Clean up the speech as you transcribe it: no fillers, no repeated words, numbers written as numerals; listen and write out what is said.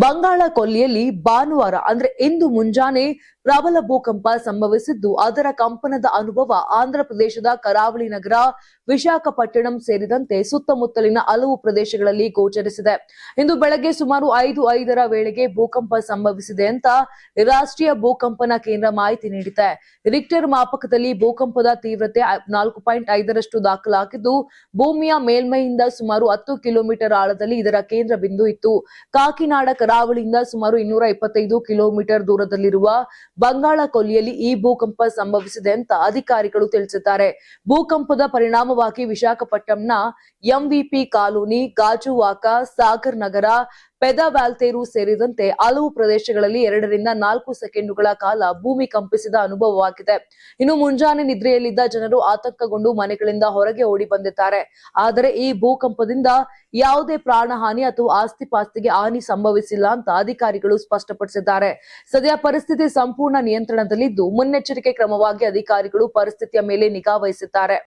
ಬಂಗಾಳ ಕೊಲ್ಲಿಯಲ್ಲಿ ಭಾನುವಾರ ಅಂದ್ರೆ ಇಂದು ಮುಂಜಾನೆ ಪ್ರಬಲ ಭೂಕಂಪ ಸಂಭವಿಸಿದ್ದು, ಅದರ ಕಂಪನದ ಅನುಭವ ಆಂಧ್ರ ಪ್ರದೇಶದ ಕರಾವಳಿ ನಗರ ವಿಶಾಖಪಟ್ಟಣಂ ಸೇರಿದಂತೆ ಸುತ್ತಮುತ್ತಲಿನ ಹಲವು ಪ್ರದೇಶಗಳಲ್ಲಿ ಗೋಚರಿಸಿದೆ. ಇಂದು ಬೆಳಗ್ಗೆ ಸುಮಾರು 5:05 ವೇಳೆಗೆ ಭೂಕಂಪ ಸಂಭವಿಸಿದೆ ಅಂತ ರಾಷ್ಟ್ರೀಯ ಭೂಕಂಪನ ಕೇಂದ್ರ ಮಾಹಿತಿ ನೀಡಿದೆ. ರಿಕ್ಟರ್ ಮಾಪಕದಲ್ಲಿ ಭೂಕಂಪದ ತೀವ್ರತೆ 4.5ರಷ್ಟು ದಾಖಲಾಗಿದ್ದು, ಭೂಮಿಯ ಮೇಲ್ಮೈಯಿಂದ ಸುಮಾರು 10 ಕಿಲೋಮೀಟರ್ ಆಳದಲ್ಲಿ ಇದರ ಕೇಂದ್ರ ಬಿಂದು ಇತ್ತು. ಕಾಕಿನಾಡ ಕರಾವಳಿಯಿಂದ ಸುಮಾರು 225 ಕಿಲೋಮೀಟರ್ ದೂರದಲ್ಲಿರುವ ಬಂಗಾಳ ಕೊಲ್ಲಿಯಲ್ಲಿ ಈ ಭೂಕಂಪ ಸಂಭವಿಸಿದೆ ಅಂತ ಅಧಿಕಾರಿಗಳು ತಿಳಿಸಿದ್ದಾರೆ. ಭೂಕಂಪದ ಪರಿಣಾಮವಾಗಿ ವಿಶಾಖಪಟ್ಟಣಂನ ಎಂವಿಪಿ ಕಾಲೋನಿ, ಗಾಜುವಾಕ, ಸಾಗರ್ ನಗರ, ಪೆದವಾಲ್ತೇರು ಸೇರಿದಂತೆ ಹಲವು ಪ್ರದೇಶಗಳಲ್ಲಿ 2 ರಿಂದ 4 ಸೆಕೆಂಡುಗಳ ಕಾಲ ಭೂಮಿ ಕಂಪಿಸಿದ ಅನುಭವವಾಗಿದೆ. ಇನ್ನು ಮುಂಜಾನೆ ನಿದ್ರೆಯಲ್ಲಿದ್ದ ಜನರು ಆತಂಕಗೊಂಡು ಮನೆಗಳಿಂದ ಹೊರಗೆ ಓಡಿ ಬಂದಿದ್ದಾರೆ. ಆದರೆ ಈ ಭೂಕಂಪದಿಂದ ಯಾವುದೇ ಪ್ರಾಣಹಾನಿ ಅಥವಾ ಆಸ್ತಿ-ಪಾಸ್ತಿಗೆ ಹಾನಿ ಸಂಭವಿಸಿಲ್ಲ ಅಂತ ಅಧಿಕಾರಿಗಳು ಸ್ಪಷ್ಟಪಡಿಸಿದ್ದಾರೆ. ಸದ್ಯ ಪರಿಸ್ಥಿತಿ ಸಂಪೂರ್ಣ ನಿಯಂತ್ರಣದಲ್ಲಿದ್ದು, ಮುನ್ನೆಚ್ಚರಿಕೆ ಕ್ರಮವಾಗಿ ಅಧಿಕಾರಿಗಳು ಪರಿಸ್ಥಿತಿಯ ಮೇಲೆ ನಿಗಾ ವಹಿಸಿದ್ದಾರೆ.